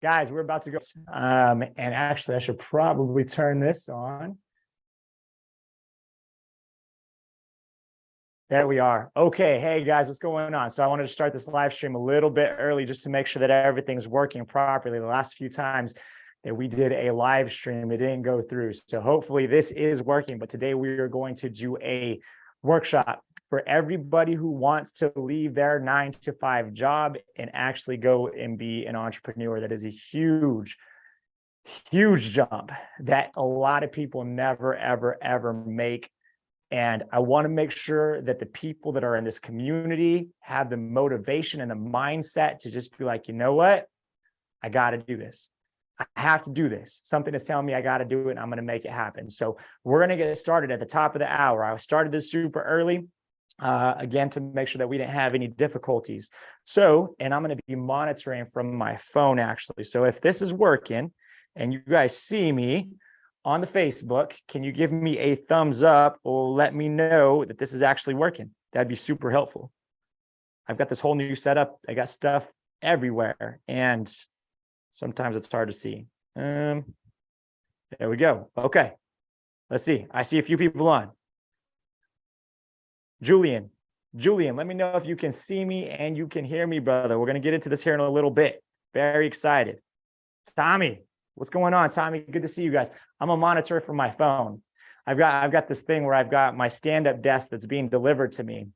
Guys, we're about to go. And actually, I should probably turn this on. There we are. Okay. Hey, guys, what's going on? So I wanted to start this live stream a little bit early just to make sure that everything's working properly. The last few times that we did a live stream, it didn't go through. So hopefully this is working. But today we are going to do a workshop for everybody who wants to leave their 9-to-5 job and actually go and be an entrepreneur. That is a huge jump that a lot of people never, ever make. And I want to make sure that the people that are in this community have the motivation and the mindset to just be like, you know what? I got to do this. I have to do this. Something is telling me I got to do it and I'm going to make it happen. So we're going to get started at the top of the hour. I started this super early, again, to make sure that we didn't have any difficulties. So, and I'm going to be monitoring from my phone actually. So if this is working and you guys see me on the Facebook, can you give me a thumbs up or let me know that this is actually working? That'd be super helpful. I've got this whole new setup. I got stuff everywhere and sometimes it's hard to see. There we go. Okay, let's see. I see a few people on. Julian, let me know if you can see me and you can hear me, brother. We're going to get into this here in a little bit. Very excited. Tommy, what's going on, Tommy? Good to see you guys. I'm a monitor from my phone. I've got this thing where I've got my stand-up desk that's being delivered to me,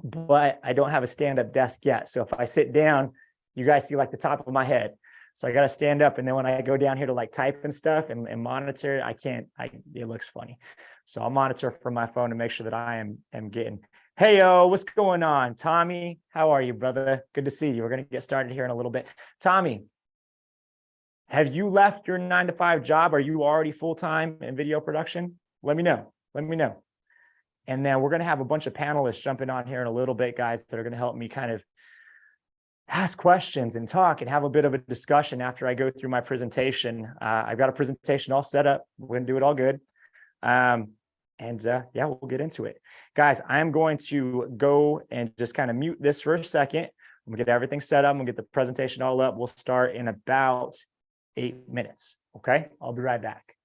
but I don't have a stand-up desk yet. So if I sit down, you guys see like the top of my head. So I got to stand up. And then when I go down here to like type and stuff and monitor, it looks funny. So I'll monitor from my phone to make sure that I am getting, hey, yo, what's going on? Tommy, how are you, brother? Good to see you. We're going to get started here in a little bit. Tommy, have you left your 9-to-5 job? Are you already full-time in video production? Let me know. And then we're going to have a bunch of panelists jumping on here in a little bit, guys, that are going to help me kind of ask questions and talk and have a bit of a discussion after I go through my presentation. I've got a presentation all set up. We're going to do it all good. Yeah, we'll get into it. Guys, I'm going to go and just kind of mute this for a second. I'm going to get everything set up. I'm going to get the presentation all up. We'll start in about 8 minutes. Okay, I'll be right back.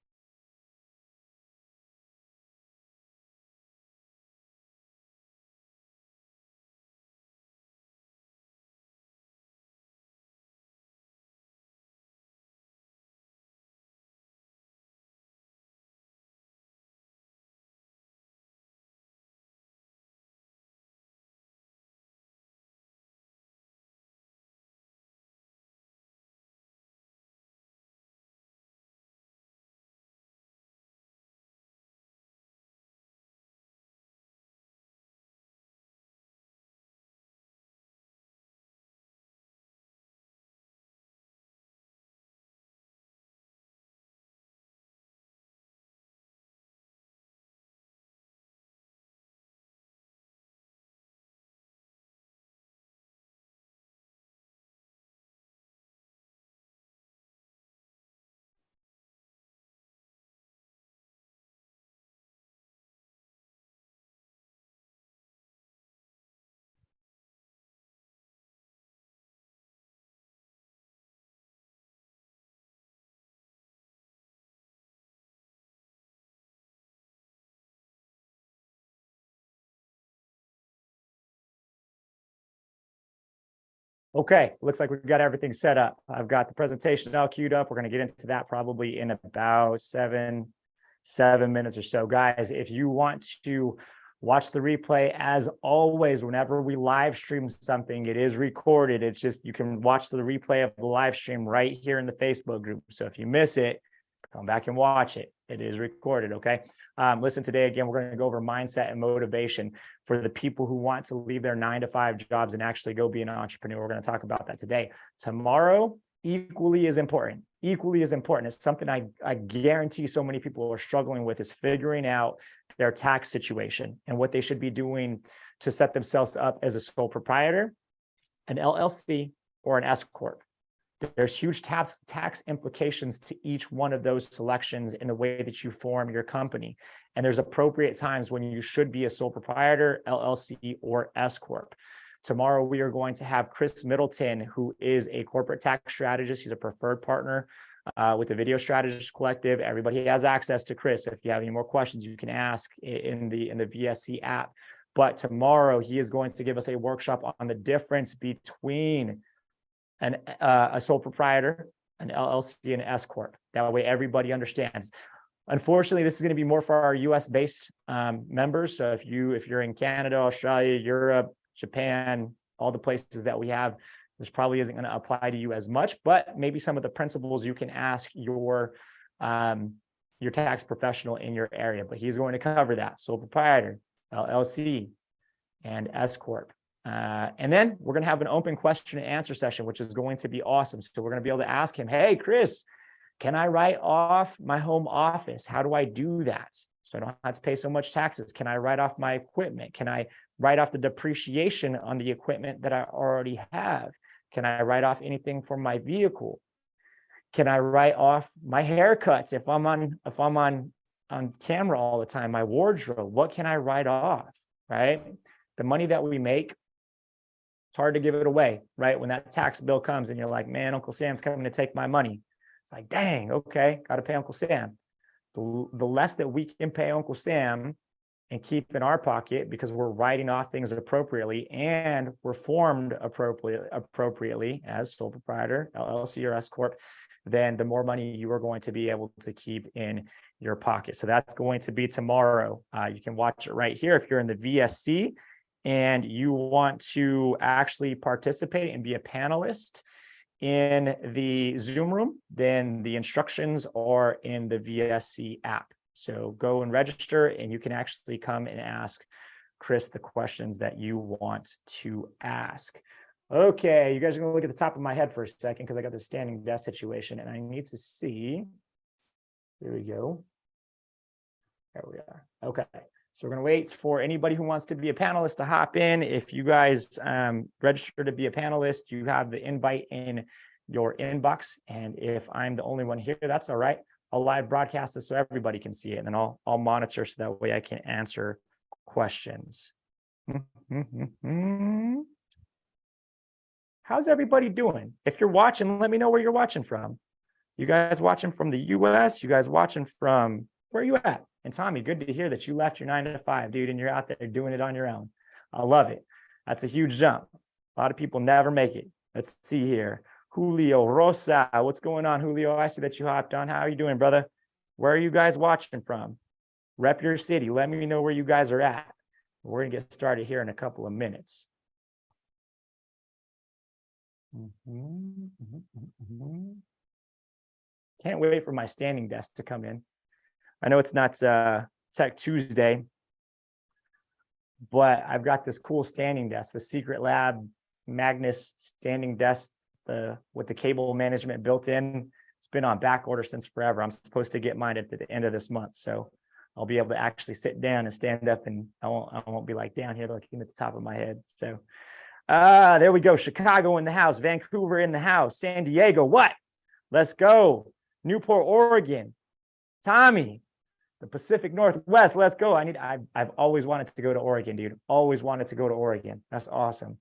Okay, looks like we've got everything set up. I've got the presentation all queued up. We're going to get into that probably in about seven minutes or so. Guys, if you want to watch the replay, as always, whenever we live stream something, it is recorded. It's just you can watch the replay of the live stream right here in the Facebook group. So if you miss it, come back and watch it. It is recorded, okay? Listen, today, again, we're going to go over mindset and motivation for the people who want to leave their 9-to-5 jobs and actually go be an entrepreneur. We're going to talk about that today. Tomorrow, equally as important. It's something I guarantee so many people are struggling with, is figuring out their tax situation and what they should be doing to set themselves up as a sole proprietor, an LLC, or an S Corp. There's huge tax implications to each one of those selections in the way that you form your company. And there's appropriate times when you should be a sole proprietor, LLC, or S Corp. Tomorrow, we are going to have Chris Middleton, who is a corporate tax strategist. He's a preferred partner with the Video Strategist Collective. Everybody has access to Chris. If you have any more questions, you can ask in the VSC app. But tomorrow, he is going to give us a workshop on the difference between a sole proprietor, an LLC, and an S Corp. That way, everybody understands. Unfortunately, this is going to be more for our US-based members. So if you're in Canada, Australia, Europe, Japan, all the places that we have, this probably isn't going to apply to you as much, but maybe some of the principles you can ask your tax professional in your area. But he's going to cover that. Sole proprietor, LLC, and S Corp. And then we're going to have an open question and answer session, which is going to be awesome. So we're going to be able to ask him, hey, Chris, can I write off my home office? How do I do that? So I don't have to pay so much taxes. Can I write off my equipment? Can I write off the depreciation on the equipment that I already have? Can I write off anything from my vehicle? Can I write off my haircuts if I'm on camera all the time, my wardrobe? What can I write off, right? The money that we make, it's hard to give it away, right? When that tax bill comes and you're like, man, Uncle Sam's coming to take my money. It's like, dang, okay, got to pay Uncle Sam. The less that we can pay Uncle Sam and keep in our pocket because we're writing off things appropriately and we're formed appropriately as sole proprietor, LLC, or S Corp, then the more money you are going to be able to keep in your pocket. So that's going to be tomorrow. You can watch it right here if you're in the VSC and you want to actually participate and be a panelist in the Zoom room, then the instructions are in the VSC app. So go and register and you can actually come and ask Chris the questions that you want to ask. Okay, you guys are going to look at the top of my head for a second because I got the standing desk situation and I need to see. There we go. There we are. Okay. So we're going to wait for anybody who wants to be a panelist to hop in. If you guys register to be a panelist, you have the invite in your inbox. And if I'm the only one here, that's all right. I'll live broadcast it so everybody can see it. And then I'll monitor so that way I can answer questions. How's everybody doing? If you're watching, let me know where you're watching from. You guys watching from the US? You guys watching from, where are you at? And Tommy, good to hear that you left your 9 to 5, dude, and you're out there doing it on your own. I love it. That's a huge jump. A lot of people never make it. Let's see here. Julio Rosa, what's going on, Julio? I see that you hopped on. How are you doing, brother? Where are you guys watching from? Rep your city. Let me know where you guys are at. We're going to get started here in a couple of minutes. Can't wait for my standing desk to come in. I know it's not Tech Tuesday, but I've got this cool standing desk, the Secret Lab Magnus standing desk with the cable management built in. It's been on back order since forever. I'm supposed to get mine at the end of this month, so I'll be able to actually sit down and stand up, and I won't be like down here looking at the top of my head. So there we go. Chicago in the house, Vancouver in the house, San Diego. What? Let's go. Newport, Oregon. Tommy. The Pacific Northwest, let's go. I've always wanted to go to Oregon, dude. Always wanted to go to Oregon. That's awesome.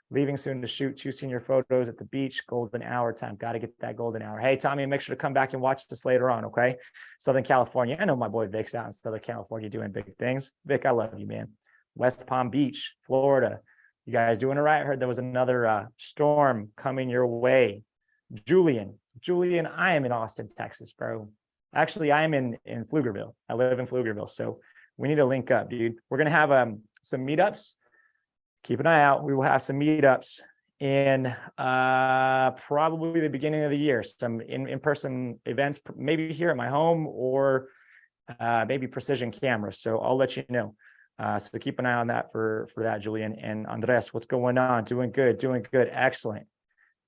Leaving soon to shoot 2 senior photos at the beach. Golden hour time. Got to get that golden hour. Hey, Tommy, make sure to come back and watch this later on, okay? Southern California. I know my boy Vic's out in Southern California doing big things. Vic, I love you, man. West Palm Beach, Florida. You guys doing it right? I heard there was another storm coming your way. Julian, I am in Austin, Texas, bro. Actually, I'm in Pflugerville. I live in Pflugerville, so we need to link up, dude. We're going to have some meetups. Keep an eye out. We will have some meetups in probably the beginning of the year. Some in-person events, maybe here at my home or maybe precision cameras. So I'll let you know. So keep an eye on that for that, Julian. And Andres, what's going on? Doing good. Excellent.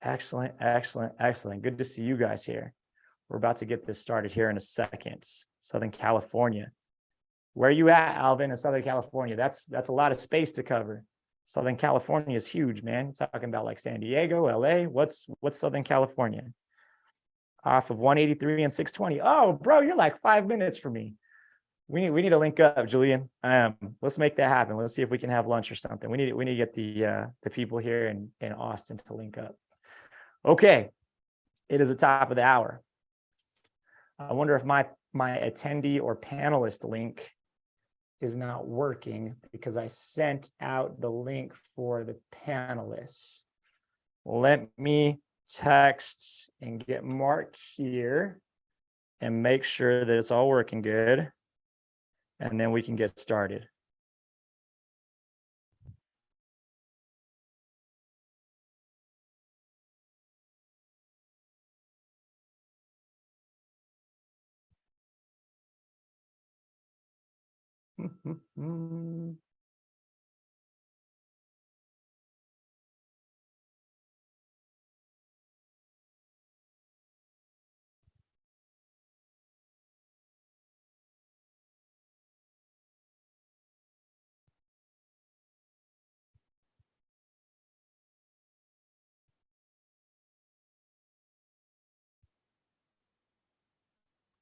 Good to see you guys here. We're about to get this started here in a second. Southern California. Where are you at, Alvin, in Southern California? That's a lot of space to cover. Southern California is huge, man. Talking about like San Diego, LA. What's Southern California? Off of 183 and 620. Oh, bro, you're like 5 minutes from me. We need to link up, Julian. Let's make that happen. Let's see if we can have lunch or something. We need to get the people here in Austin to link up. Okay, it is the top of the hour. I wonder if my attendee or panelist link is not working because I sent out the link for the panelists. Let me text and get Mark here and make sure that it's all working good. And then we can get started.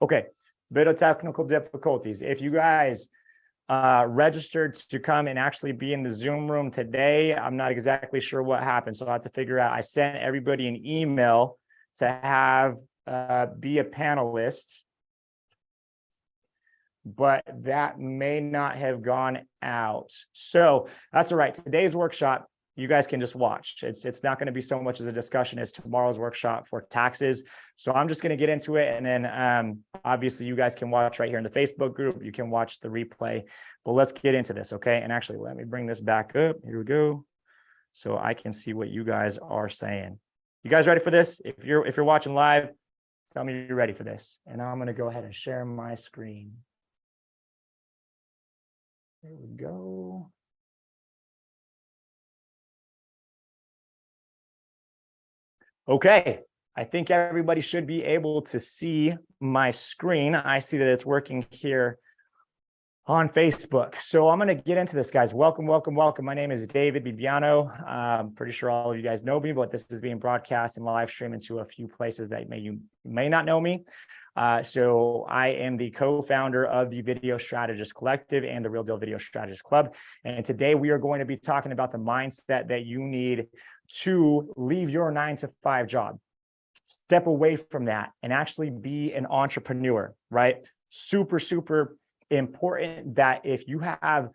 Okay, bit of technical difficulties. If you guys registered to come and actually be in the Zoom room today, I'm not exactly sure what happened. So I have to figure out, I sent everybody an email to have be a panelist, but that may not have gone out. So that's all right. Today's workshop, you guys can just watch. It's not going to be so much as a discussion as tomorrow's workshop for taxes. So I'm just going to get into it. And then obviously you guys can watch right here in the Facebook group. You can watch the replay, but let's get into this. Okay. And actually, let me bring this back up. Here we go. So I can see what you guys are saying. You guys ready for this? If you're watching live, tell me you're ready for this. And I'm going to go ahead and share my screen. There we go. Okay, I think everybody should be able to see my screen. I see that it's working here on Facebook. So I'm going to get into this, guys. Welcome, welcome, welcome. My name is David Bibiano. I'm pretty sure all of you guys know me, but this is being broadcast and live streamed into a few places that you may not know me. So I am the co-founder of the Video Strategist Collective and the Real Deal Video Strategist Club. And today we are going to be talking about the mindset that you need to leave your 9-to-5 job, step away from that and actually be an entrepreneur, right? Super, super important that if you have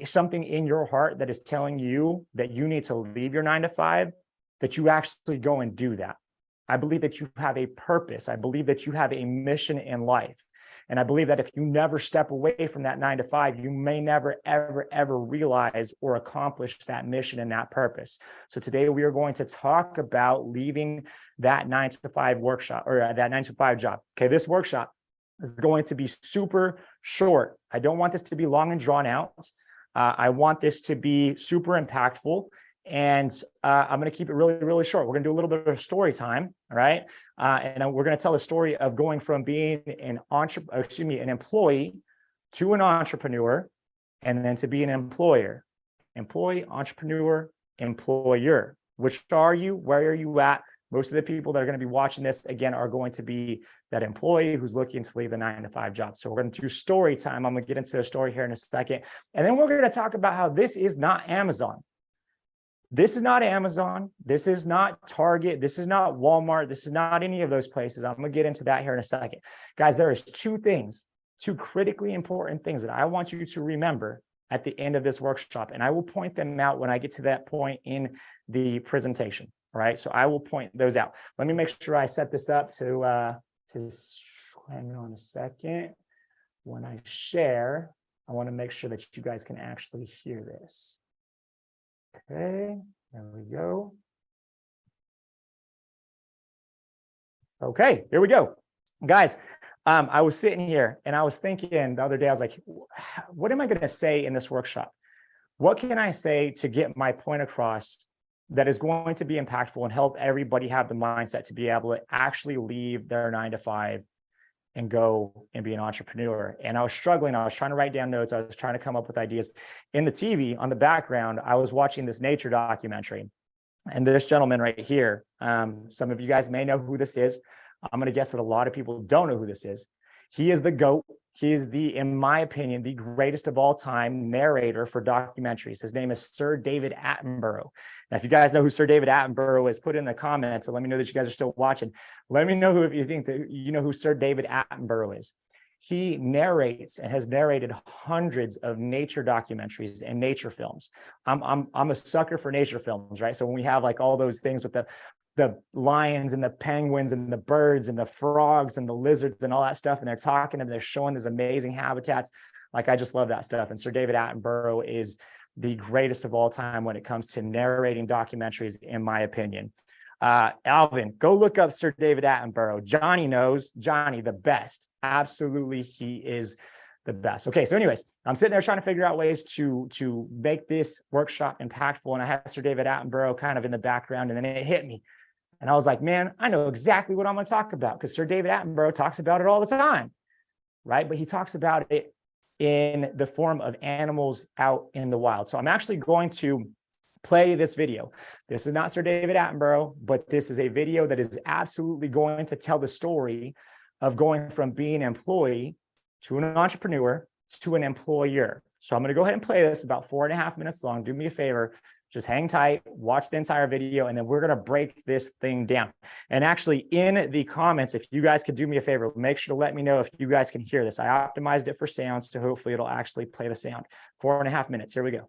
something in your heart that is telling you that you need to leave your 9-to-5, that you actually go and do that. I believe that you have a purpose. I believe that you have a mission in life. And I believe that if you never step away from that 9-to-5, you may never, ever, ever realize or accomplish that mission and that purpose. So today we are going to talk about leaving that 9-to-5 workshop or that 9-to-5 job. Okay, this workshop is going to be super short. I don't want this to be long and drawn out. I want this to be super impactful. And I'm going to keep it really, really short. We're going to do a little bit of story time, all right? And we're going to tell a story of going from being an employee to an entrepreneur, and then to be an employer. Employee, entrepreneur, employer. Which are you? Where are you at? Most of the people that are going to be watching this, again, are going to be that employee who's looking to leave a 9-to-5 job. So we're going to do story time. I'm going to get into the story here in a second. And then we're going to talk about how this is not Amazon. This is not Amazon. This is not Target. This is not Walmart. This is not any of those places. I'm going to get into that here in a second. Guys, there is two critically important things that I want you to remember at the end of this workshop. And I will point them out when I get to that point in the presentation. All right. So I will point those out. Let me make sure I set this up to hang on a second. When I share, I want to make sure that you guys can actually hear this. Okay, there we go. Okay, here we go. Guys, I was sitting here and I was thinking the other day, I was like, what am I going to say in this workshop? What can I say to get my point across that is going to be impactful and help everybody have the mindset to be able to actually leave their 9-to-5 and go and be an entrepreneur? And I was struggling. I was trying to write down notes. I was trying to come up with ideas. In the TV on the background, I was watching this nature documentary. And this gentleman right here, some of you guys may know who this is. I'm going to guess that a lot of people don't know who this is. He is the GOAT. He is in my opinion, the greatest of all time narrator for documentaries. His name is Sir David Attenborough. Now, if you guys know who Sir David Attenborough is, put in the comments and let me know that you guys are still watching. Let me know if you think that you know who Sir David Attenborough is. He narrates and has narrated hundreds of nature documentaries and nature films. I'm a sucker for nature films, right? So when we have like all those things with the lions and the penguins and the birds and the frogs and the lizards and all that stuff, and they're talking and they're showing these amazing habitats, like I just love that stuff. And Sir David Attenborough is the greatest of all time when it comes to narrating documentaries, in my opinion. Alvin, go look up Sir David Attenborough. Johnny knows. Johnny, the best. Absolutely, he is the best. Okay, so anyways, I'm sitting there trying to figure out ways to make this workshop impactful, and I had Sir David Attenborough kind of in the background, and then it hit me. And I was like, man, I know exactly what I'm going to talk about, because Sir David Attenborough talks about it all the time, right? But he talks about it in the form of animals out in the wild. So I'm actually going to play this video. This is not Sir David Attenborough, but this is a video that is absolutely going to tell the story of going from being an employee to an entrepreneur to an employer. So I'm going to go ahead and play this, about 4.5 minutes long. Do me a favor, just hang tight, watch the entire video, and then we're going to break this thing down. And actually, in the comments, if you guys could do me a favor, make sure to let me know if you guys can hear this. I optimized it for sound, so hopefully it'll actually play the sound. 4.5 minutes. Here we go.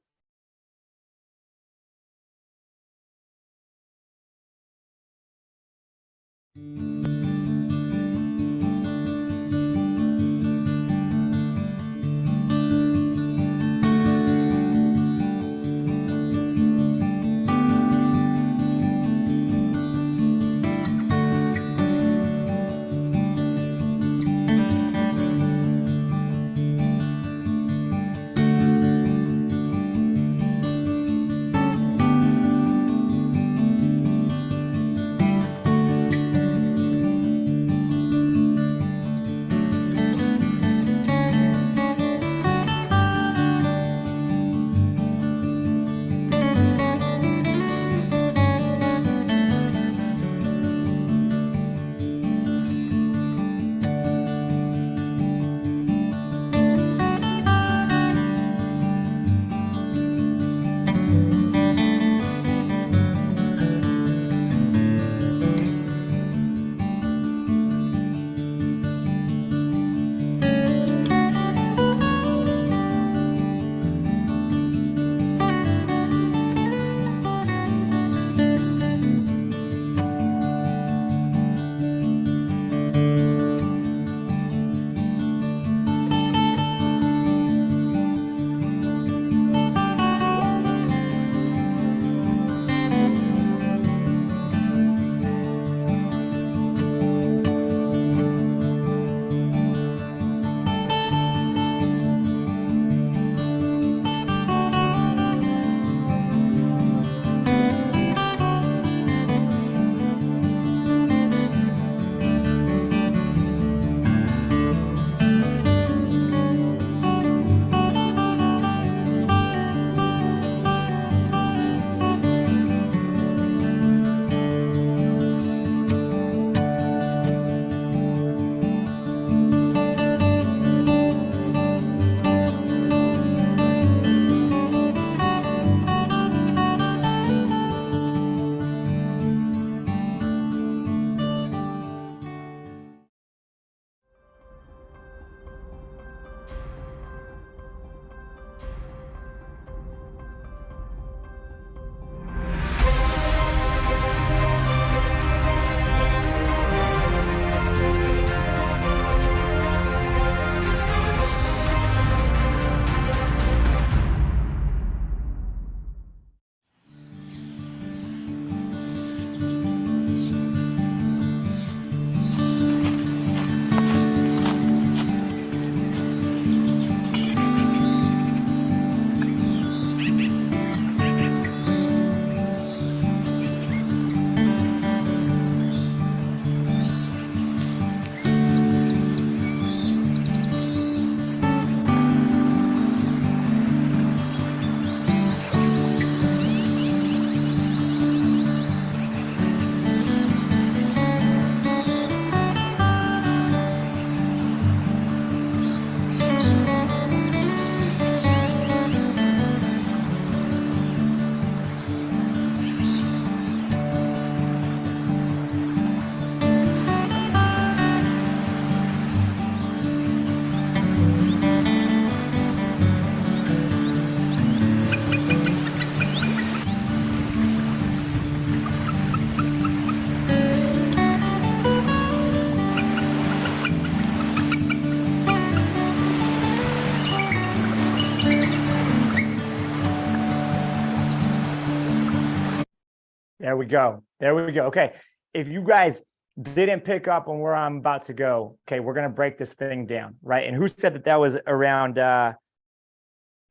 There we go. There we go. Okay. If you guys didn't pick up on where I'm about to go, okay, we're going to break this thing down, right? And who said that that was around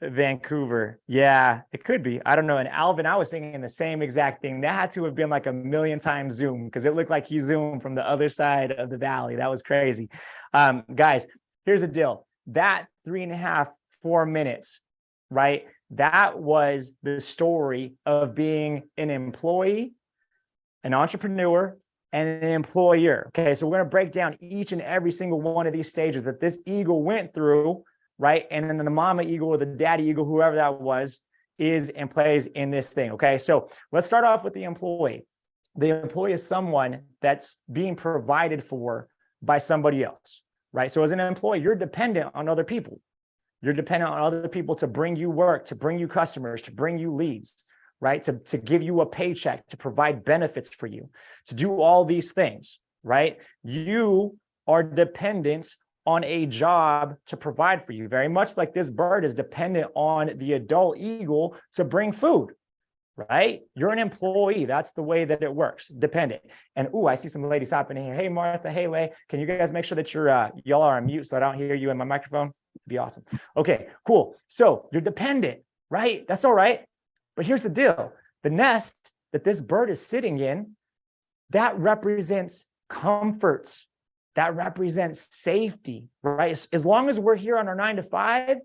Vancouver? Yeah, it could be. I don't know. And Alvin, I was thinking the same exact thing. That had to have been like a million times zoom because it looked like he zoomed from the other side of the valley. That was crazy. Guys, here's the deal. That 3.5, 4 minutes, right? That was the story of being an employee, an entrepreneur, and an employer. Okay, so we're going to break down each and every single one of these stages that this eagle went through, right? And then the mama eagle or the daddy eagle, whoever that was, is and plays in this thing. Okay, so let's start off with the employee. The employee is someone that's being provided for by somebody else, right? So as an employee, you're dependent on other people. You're dependent on other people to bring you work, to bring you customers, to bring you leads, right? To give you a paycheck, to provide benefits for you, to do all these things, right? You are dependent on a job to provide for you, very much like this bird is dependent on the adult eagle to bring food, right? You're an employee. That's the way that it works, dependent. And I see some ladies hopping in here. Hey, Martha. Hey, Lay. Can you guys make sure that y'all are on mute so I don't hear you in my microphone? It'd be awesome. Okay, cool. So you're dependent, right? That's all right. But here's the deal. The nest that this bird is sitting in, that represents comfort. That represents safety, right? As long as we're here on our 9 to 5,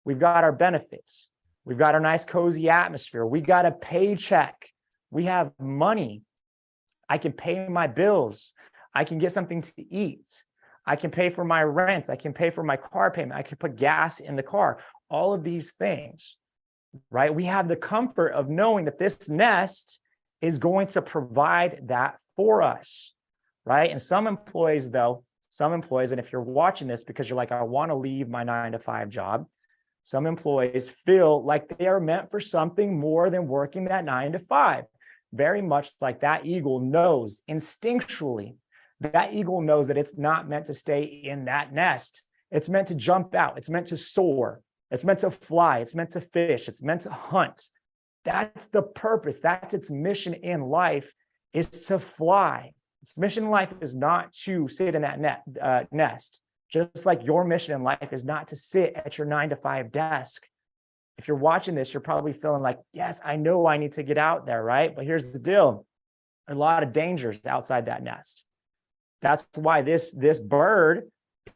we've got our benefits. We've got our nice cozy atmosphere. We got a paycheck. We have money. I can pay my bills. I can get something to eat. I can pay for my rent. I can pay for my car payment. I can put gas in the car. All of these things, right? We have the comfort of knowing that this nest is going to provide that for us, right? And some employees, and if you're watching this because you're like, I want to leave my 9 to 5 job, some employees feel like they are meant for something more than working that 9 to 5. Very much like that eagle knows instinctually. That eagle knows that it's not meant to stay in that nest. It's meant to jump out. It's meant to soar. It's meant to fly. It's meant to fish. It's meant to hunt. That's the purpose. That's its mission in life, is to fly. Its mission in life is not to sit in that nest. Just like your mission in life is not to sit at your 9 to 5 desk. If you're watching this, you're probably feeling like, yes, I know I need to get out there, right? But here's the deal. A lot of dangers outside that nest. That's why this bird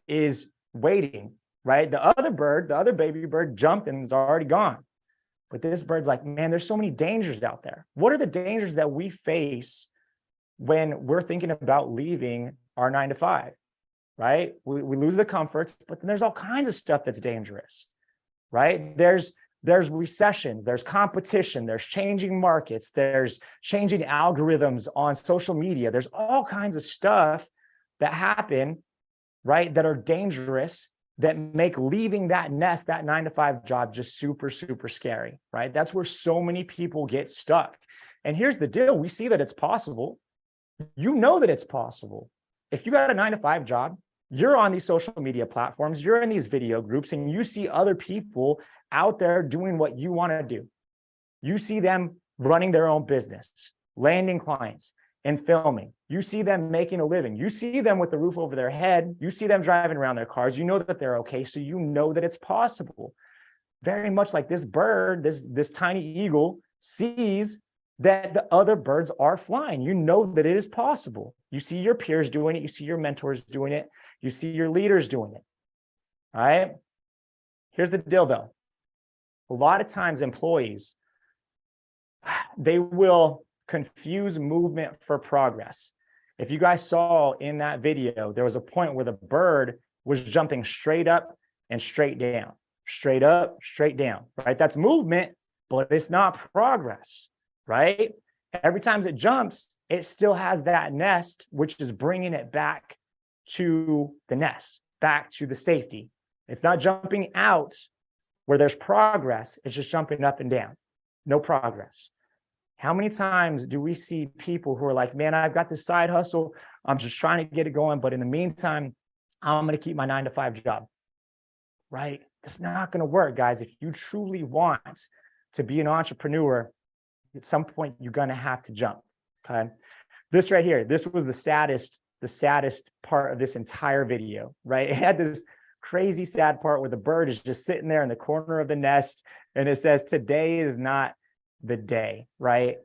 is waiting, right? The other baby bird jumped and is already gone. But this bird's like, man, there's so many dangers out there. What are the dangers that we face when we're thinking about leaving our 9 to 5, right? We lose the comforts, but then there's all kinds of stuff that's dangerous, right? There's recession, there's competition, there's changing markets, there's changing algorithms on social media. There's all kinds of stuff that happen, right, that are dangerous, that make leaving that nest, that 9 to 5 job, just super, super scary, right? That's where so many people get stuck. And here's the deal. We see that it's possible. You know that it's possible. If you got a 9 to 5 job, you're on these social media platforms, you're in these video groups, and you see other people out there doing what you want to do. You see them running their own business, landing clients, and filming. You see them making a living. You see them with the roof over their head. You see them driving around their cars. You know that they're okay. So you know that it's possible. Very much like this bird, this tiny eagle sees that the other birds are flying. You know that it is possible. You see your peers doing it. You see your mentors doing it. You see your leaders doing it. All right. Here's the deal though. A lot of times employees, they will confuse movement for progress. If you guys saw in that video, there was a point where the bird was jumping straight up and straight down, straight up, straight down, right? That's movement, but it's not progress, right? Every time it jumps, it still has that nest, which is bringing it back to the nest, back to the safety. It's not jumping out where there's progress. It's just jumping up and down, no progress. How many times do we see people who are like, man, I've got this side hustle. I'm just trying to get it going. But in the meantime, I'm going to keep my 9 to 5 job, right? It's not going to work, guys. If you truly want to be an entrepreneur, at some point, you're going to have to jump. Okay. This right here, this was the saddest part of this entire video, right? It had this crazy sad part where the bird is just sitting there in the corner of the nest and it says, today is not the day, right?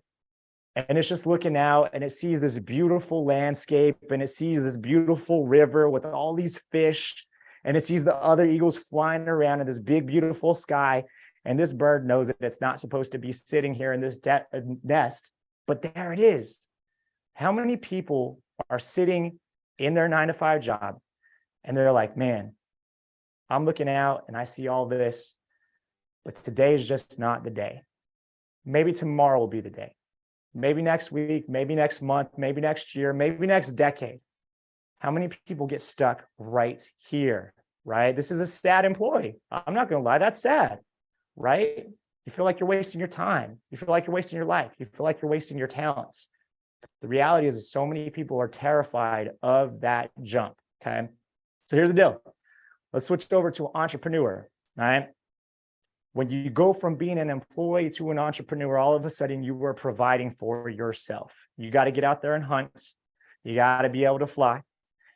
And it's just looking out and it sees this beautiful landscape and it sees this beautiful river with all these fish and it sees the other eagles flying around in this big, beautiful sky. And this bird knows that it's not supposed to be sitting here in this nest, but there it is. How many people are sitting in their 9-to-5 job and they're like, man, I'm looking out and I see all this, but today is just not the day. Maybe tomorrow will be the day. Maybe next week, maybe next month, maybe next year, maybe next decade. How many people get stuck right here, right? This is a sad employee. I'm not going to lie, that's sad, right? You feel like you're wasting your time. You feel like you're wasting your life. You feel like you're wasting your talents. The reality is that so many people are terrified of that jump, okay? So here's the deal. Let's switch over to entrepreneur, all right? When you go from being an employee to an entrepreneur, all of a sudden you are providing for yourself. You got to get out there and hunt. You got to be able to fly.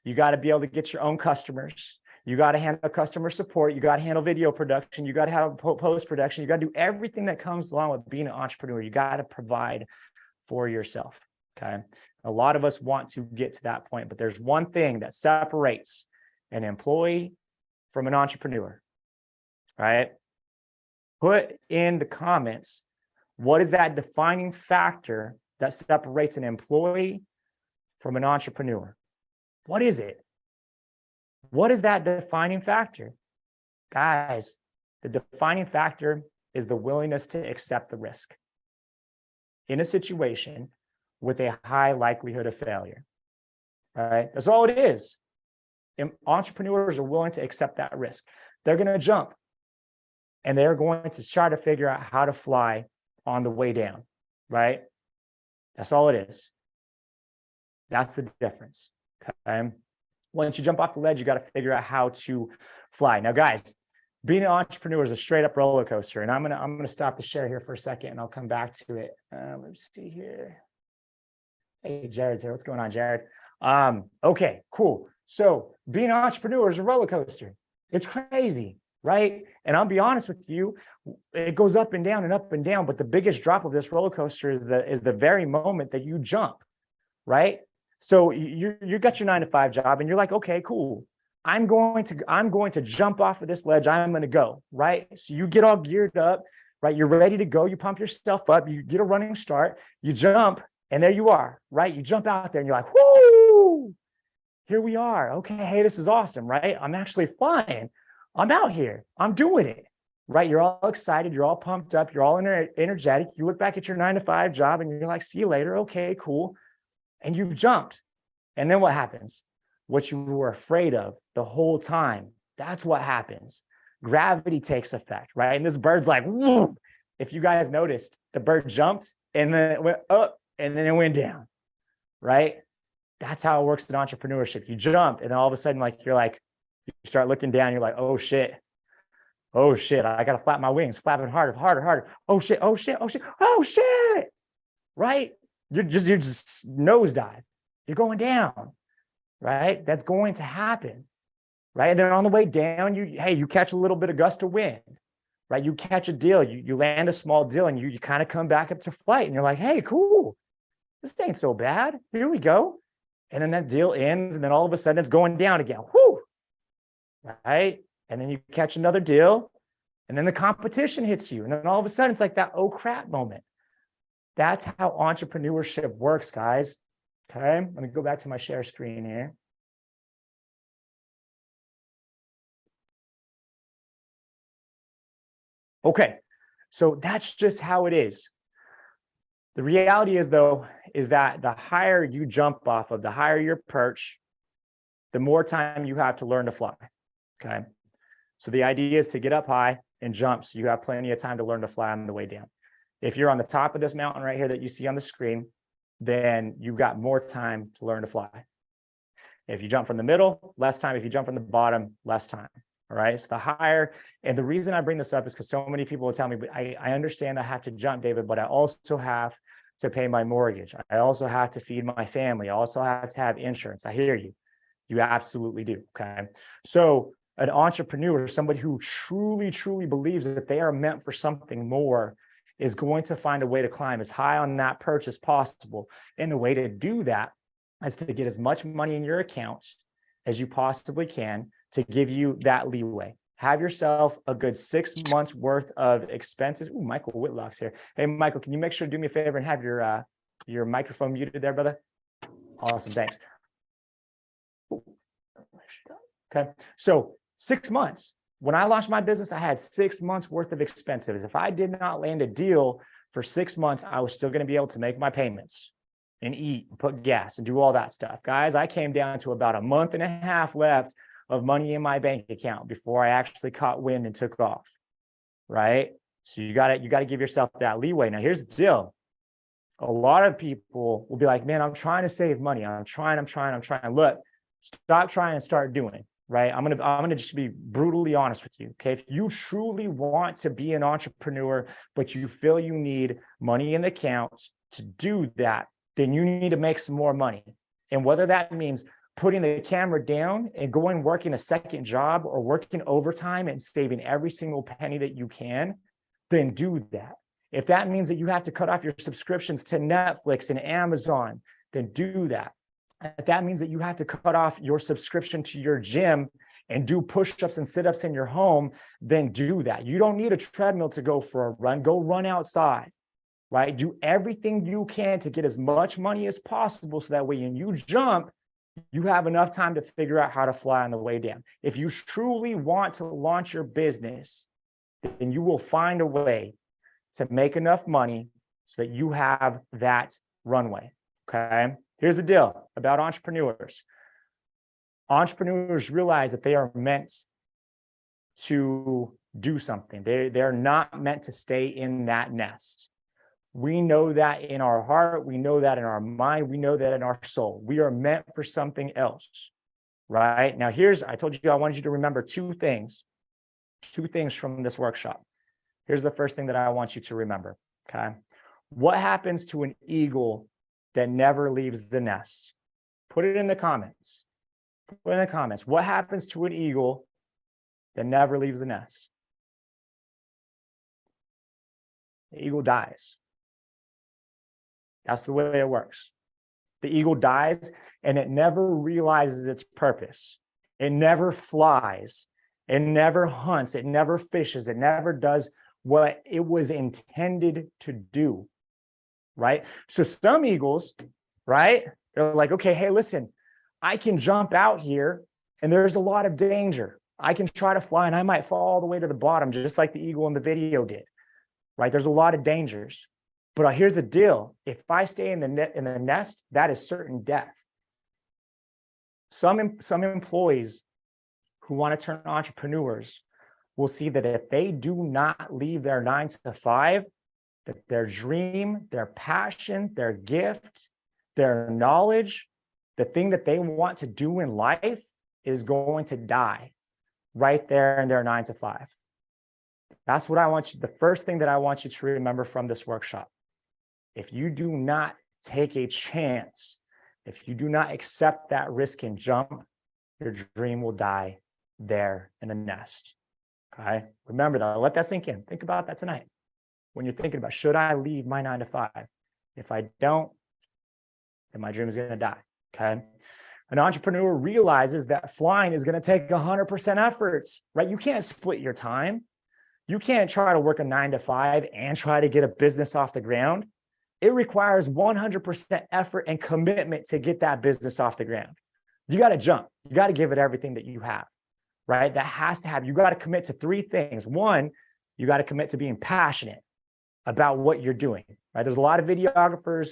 You got to be able to get your own customers. You got to handle customer support. You got to handle video production. You got to have post-production. You got to do everything that comes along with being an entrepreneur. You got to provide for yourself, okay? A lot of us want to get to that point, but there's one thing that separates an employee from an entrepreneur, right? Put in the comments, what is that defining factor that separates an employee from an entrepreneur? What is it? What is that defining factor? Guys, the defining factor is the willingness to accept the risk in a situation with a high likelihood of failure, right? That's all it is. Entrepreneurs are willing to accept that risk. They're going to jump. And they're going to try to figure out how to fly on the way down, right? That's all it is. That's the difference, okay? Once you jump off the ledge, you got to figure out how to fly. Now, guys, being an entrepreneur is a straight up roller coaster. And I'm gonna stop the share here for a second and I'll come back to it. Let's see here. Hey, Jared's here. What's going on, Jared? Okay, cool. So being an entrepreneur is a roller coaster. It's crazy, right? And I'll be honest with you, it goes up and down and up and down, but the biggest drop of this roller coaster is the very moment that you jump, right? So you got your 9-to-5 job and you're like, okay, cool. I'm going to jump off of this ledge. I'm going to go, right? So you get all geared up, right? You're ready to go. You pump yourself up. You get a running start. You jump, and there you are, right? You jump out there and you're like, whoo, here we are. Okay, hey, this is awesome, right? I'm actually flying. I'm out here. I'm doing it, right? You're all excited. You're all pumped up. You're all energetic. You look back at your 9-to-5 job and you're like, see you later. Okay, cool. And you've jumped. And then what happens? What you were afraid of the whole time, that's what happens. Gravity takes effect, right? And this bird's like, whoa. If you guys noticed, the bird jumped and then it went up and then it went down, right? That's how it works in entrepreneurship. You jump and then all of a sudden, you start looking down, you're like, oh shit, I gotta flap my wings, flapping harder. Oh shit, right? You're just nosedive. You're going down, right? That's going to happen, right? And then on the way down, you catch a little bit of gust of wind, right? You catch a deal, you land a small deal, and you kind of come back up to flight, and you're like, hey, cool, this ain't so bad. Here we go. And then that deal ends, and then all of a sudden it's going down again. Whoo! Right? And then you catch another deal, and then the competition hits you. And then all of a sudden it's like that oh crap moment. That's how entrepreneurship works, guys. Okay, let me go back to my share screen here. Okay, so that's just how it is. The reality is, though, is that the higher you jump off of, the higher your perch, the more time you have to learn to fly. Okay, so the idea is to get up high and jump so you have plenty of time to learn to fly on the way down. If you're on the top of this mountain right here that you see on the screen, then you've got more time to learn to fly. If you jump from the middle, less time. If you jump from the bottom, less time. All right, so the higher, and the reason I bring this up is because so many people will tell me, but I understand I have to jump, David, but I also have to pay my mortgage. I also have to feed my family. I also have to have insurance. I hear you. You absolutely do. Okay. So an entrepreneur, somebody who truly, truly believes that they are meant for something more, is going to find a way to climb as high on that perch as possible. And the way to do that is to get as much money in your account as you possibly can to give you that leeway. Have yourself a good 6 months worth of expenses. Ooh, Michael Whitlock's here. Hey, Michael, can you make sure to do me a favor and have your microphone muted there, brother? Awesome, thanks. Okay, so 6 months. When I launched my business, I had 6 months worth of expenses. If I did not land a deal for 6 months, I was still going to be able to make my payments and eat and put gas and do all that stuff. Guys, I came down to about a month and a half left of money in my bank account before I actually caught wind and took off, right? So you got to give yourself that leeway. Now, here's the deal. A lot of people will be like, man, I'm trying to save money. I'm trying. Look, stop trying and start doing, right? I'm gonna just be brutally honest with you. Okay. If you truly want to be an entrepreneur, but you feel you need money in the account to do that, then you need to make some more money. And whether that means putting the camera down and going working a second job or working overtime and saving every single penny that you can, then do that. If that means that you have to cut off your subscriptions to Netflix and Amazon, then do that. If that means that you have to cut off your subscription to your gym and do push-ups and sit-ups in your home, then do that. You don't need a treadmill to go for a run. Go run outside, right? Do everything you can to get as much money as possible so that way when you jump, you have enough time to figure out how to fly on the way down. If you truly want to launch your business, then you will find a way to make enough money so that you have that runway, okay? Here's the deal about entrepreneurs. Entrepreneurs realize that they are meant to do something. They're not meant to stay in that nest. We know that in our heart. We know that in our mind. We know that in our soul. We are meant for something else, right? Now, I told you I wanted you to remember two things from this workshop. Here's the first thing that I want you to remember, okay? What happens to an eagle that never leaves the nest? Put it in the comments. Put it in the comments. What happens to an eagle that never leaves the nest? The eagle dies. That's the way it works. The eagle dies and it never realizes its purpose. It never flies. It never hunts. It never fishes. It never does what it was intended to do, right? So some eagles, right, they're like, okay, hey, listen, I can jump out here and there's a lot of danger. I can try to fly and I might fall all the way to the bottom, just like the eagle in the video did, right? There's a lot of dangers. But here's the deal. If I stay in the nest, that is certain death. Some employees who want to turn entrepreneurs will see that if they do not leave their 9 to 5, that their dream, their passion, their gift, their knowledge, the thing that they want to do in life is going to die right there in their 9 to 5. That's what I want you, the first thing that I want you to remember from this workshop. If you do not take a chance, if you do not accept that risk and jump, your dream will die there in the nest. Okay. Remember that. Let that sink in. Think about that tonight. When you're thinking about, should I leave my 9 to 5? If I don't, then my dream is going to die. Okay. An entrepreneur realizes that flying is going to take 100% efforts, right? You can't split your time. You can't try to work a 9 to 5 and try to get a business off the ground. It requires 100% effort and commitment to get that business off the ground. You got to jump. You got to give it everything that you have, right? That has to have, you got to commit to 3 things. One, you got to commit to being passionate about what you're doing, right? There's a lot of videographers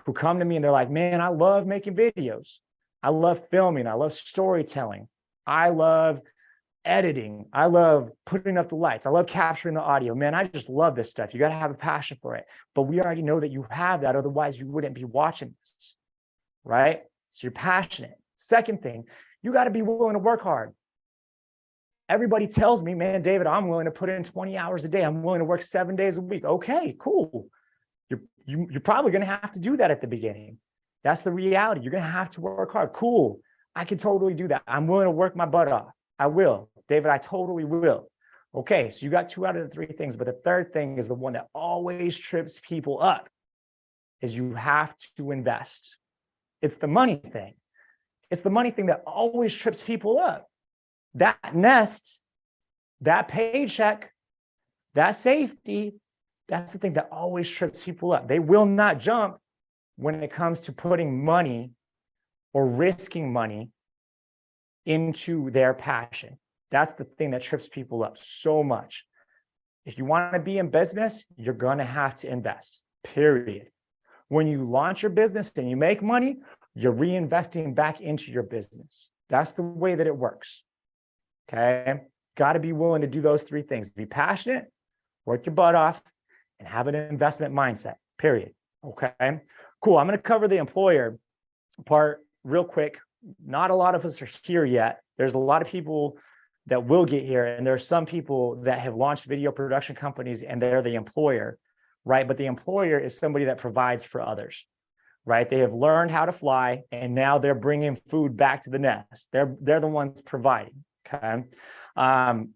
who come to me and they're like, man, I love making videos. I love filming. I love storytelling. I love editing. I love putting up the lights. I love capturing the audio. Man, I just love this stuff. You got to have a passion for it. But we already know that you have that. Otherwise, you wouldn't be watching this, right? So you're passionate. Second thing, you got to be willing to work hard. Everybody tells me, man, David, I'm willing to put in 20 hours a day. I'm willing to work 7 days a week. Okay, cool. You're probably going to have to do that at the beginning. That's the reality. You're going to have to work hard. Cool. I can totally do that. I'm willing to work my butt off. I will. David, I totally will. Okay, so you got 2 out of the 3 things, but the third thing is the one that always trips people up, is you have to invest. It's the money thing. It's the money thing that always trips people up. That nest, that paycheck, that safety, that's the thing that always trips people up. They will not jump when it comes to putting money or risking money into their passion. That's the thing that trips people up so much. If you want to be in business, you're going to have to invest, period. When you launch your business and you make money, you're reinvesting back into your business. That's the way that it works. Okay? Got to be willing to do those 3 things. Be passionate, work your butt off, and have an investment mindset, period. Okay? Cool. I'm going to cover the employer part real quick. Not a lot of us are here yet. There's a lot of people that will get here, and there are some people that have launched video production companies and they're the employer, right? But the employer is somebody that provides for others, right? They have learned how to fly, and now they're bringing food back to the nest. They're the ones providing. Okay,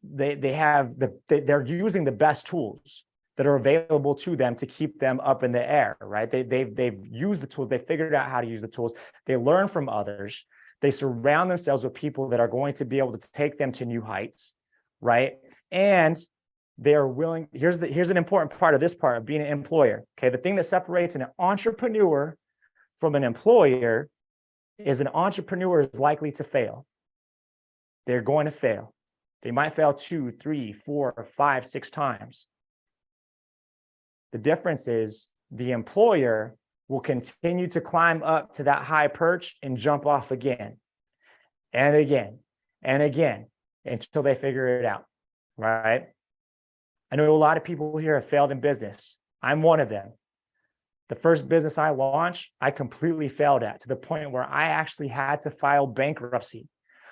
they're using the best tools that are available to them to keep them up in the air, right? They've used the tools. They figured out how to use the tools. They learn from others. They surround themselves with people that are going to be able to take them to new heights, right? And they are willing. Here's an important part of this part of being an employer. Okay, the thing that separates an entrepreneur from an employer is an entrepreneur is likely to fail. They're going to fail. They might fail 2, 3, 4, 5, 6 times. The difference is the employer will continue to climb up to that high perch and jump off again and again and again until they figure it out, right? I know a lot of people here have failed in business. I'm one of them. The first business I launched, I completely failed at, to the point where I actually had to file bankruptcy,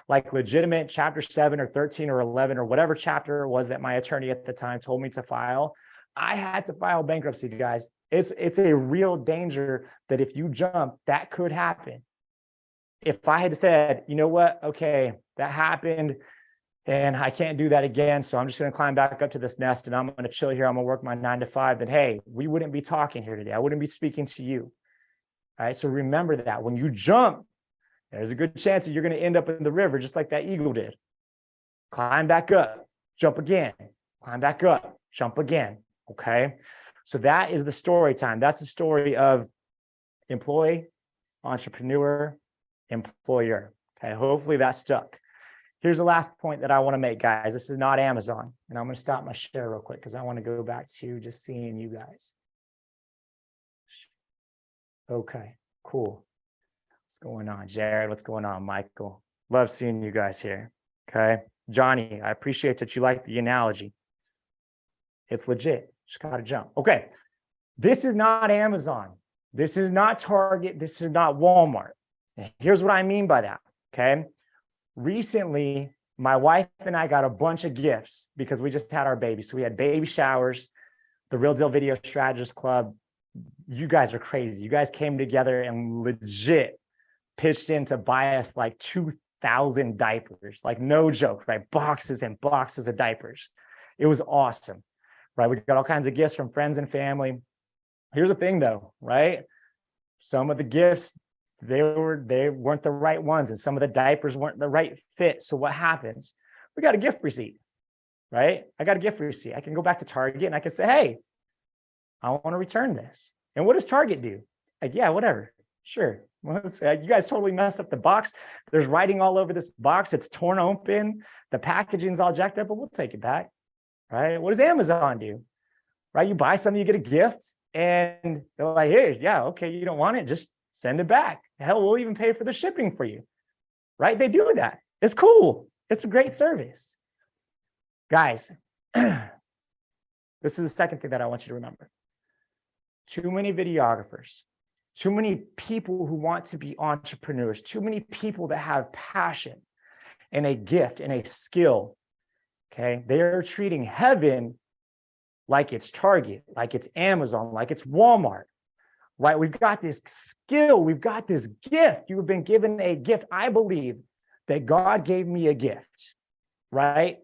like legitimate chapter 7 or 13 or 11 or whatever chapter it was that my attorney at the time told me to file. I had to file bankruptcy, guys. It's a real danger that if you jump, that could happen. If I had said, you know what, okay, that happened and I can't do that again, so I'm just going to climb back up to this nest and I'm going to chill here, I'm going to work my 9 to 5, then hey, we wouldn't be talking here today. I wouldn't be speaking to you. All right, so remember that when you jump, there's a good chance that you're going to end up in the river just like that eagle did. Climb back up, jump again, climb back up, jump again. Okay, so that is the story time. That's the story of employee, entrepreneur, employer. Okay, hopefully that stuck. Here's the last point that I want to make, guys. This is not Amazon, and I'm going to stop my share real quick because I want to go back to just seeing you guys. Okay, cool. What's going on, Jared? What's going on, Michael? Love seeing you guys here. Okay, Johnny, I appreciate that you like the analogy. It's legit. Just got to jump. Okay. This is not Amazon. This is not Target. This is not Walmart. And here's what I mean by that. Okay. Recently, my wife and I got a bunch of gifts because we just had our baby. So we had baby showers, the Real Deal Video Strategist Club. You guys are crazy. You guys came together and legit pitched in to buy us like 2,000 diapers. Like no joke, right? Boxes and boxes of diapers. It was awesome. Right, we got all kinds of gifts from friends and family. Here's the thing, though, right? Some of the gifts they weren't the right ones, and some of the diapers weren't the right fit. So what happens? We got a gift receipt, right? I got a gift receipt. I can go back to Target and I can say, "Hey, I want to return this." And what does Target do? Like, yeah, whatever, sure. Well, you guys totally messed up the box. There's writing all over this box. It's torn open. The packaging's all jacked up, but we'll take it back. Right? What does Amazon do? Right? You buy something, you get a gift, and they're like, "Here, yeah, okay, you don't want it, just send it back. Hell, we'll even pay for the shipping for you." Right? They do that. It's cool. It's a great service. Guys, this is the second thing that I want you to remember. Too many videographers, too many people who want to be entrepreneurs, too many people that have passion and a gift and a skill. Okay, they are treating heaven like it's Target, like it's Amazon, like it's Walmart, right? We've got this skill. We've got this gift. You have been given a gift. I believe that God gave me a gift, right?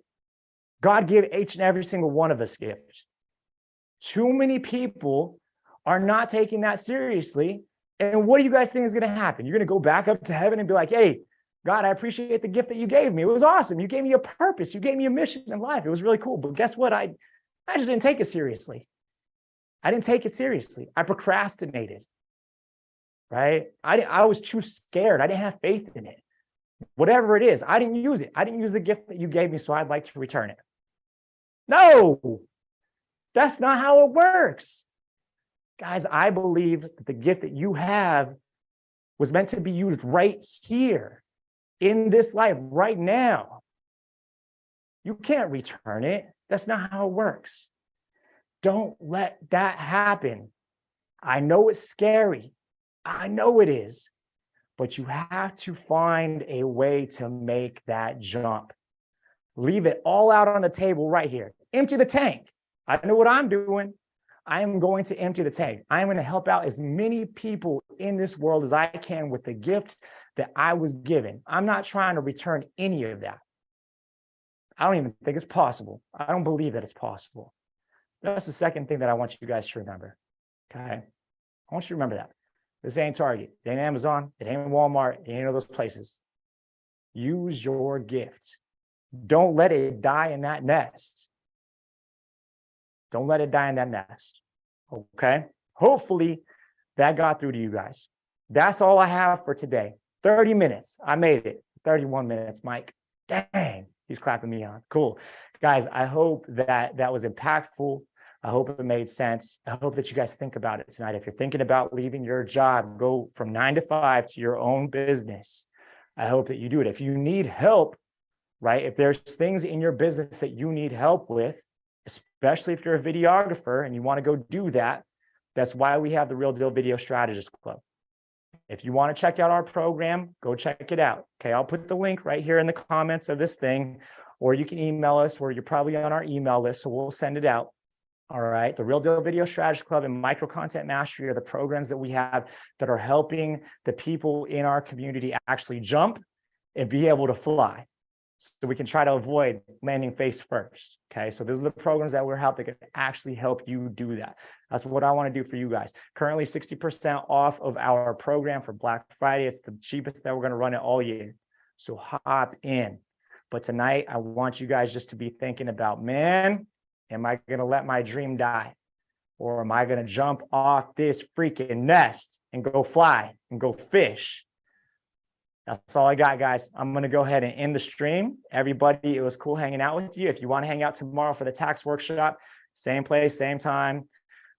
God gave each and every single one of us gifts. Too many people are not taking that seriously. And what do you guys think is going to happen? You're going to go back up to heaven and be like, hey, God, I appreciate the gift that you gave me. It was awesome. You gave me a purpose. You gave me a mission in life. It was really cool. But guess what? I just didn't take it seriously. I didn't take it seriously. I procrastinated, right? I was too scared. I didn't have faith in it. Whatever it is, I didn't use it. I didn't use the gift that you gave me, so I'd like to return it. No, that's not how it works. Guys, I believe that the gift that you have was meant to be used right here in this life, right now. You can't return it. That's not how it works. Don't let that happen. I know it's scary. I know it is. But you have to find a way to make that jump. Leave it all out on the table right here. Empty the tank. I know what I'm doing. I am going to empty the tank. I am going to help out as many people in this world as I can with the gift that I was given. I'm not trying to return any of that. I don't even think it's possible. I don't believe that it's possible. That's the second thing that I want you guys to remember. Okay? I want you to remember that. This ain't Target. It ain't Amazon. It ain't Walmart. It ain't all those places. Use your gift. Don't let it die in that nest. Don't let it die in that nest. Okay? Hopefully that got through to you guys. That's all I have for today. 30 minutes. I made it. 31 minutes, Mike. Dang. He's clapping me on. Cool. Guys, I hope that was impactful. I hope it made sense. I hope that you guys think about it tonight. If you're thinking about leaving your job, go from 9 to 5 to your own business. I hope that you do it. If you need help, right? If there's things in your business that you need help with, especially if you're a videographer and you want to go do that, that's why we have the Real Deal Video Strategist Club. If you want to check out our program, go check it out. Okay, I'll put the link right here in the comments of this thing, or you can email us, or you're probably on our email list, so we'll send it out. All right, the Real Deal Video Strategist Club and Micro Content Mastery are the programs that we have that are helping the people in our community actually jump and be able to fly. So we can try to avoid landing face first. Okay, so those are the programs that we're helping that can actually help you do that. That's what I want to do for you guys. Currently 60% off of our program for Black Friday. It's the cheapest that we're going to run it all year. So hop in. But tonight, I want you guys just to be thinking about, man, am I going to let my dream die? Or am I going to jump off this freaking nest and go fly and go fish? That's all I got, guys. I'm going to go ahead and end the stream. Everybody, it was cool hanging out with you. If you want to hang out tomorrow for the tax workshop, same place, same time.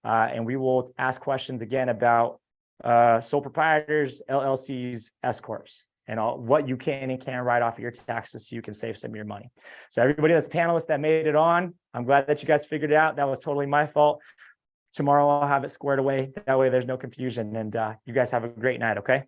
And we will ask questions again about sole proprietors, LLCs, S corps, and all what you can and can't write off of your taxes so you can save some of your money. So everybody that's panelists that made it on, I'm glad that you guys figured it out. That was totally my fault. Tomorrow I'll have it squared away. That way there's no confusion. And you guys have a great night, okay?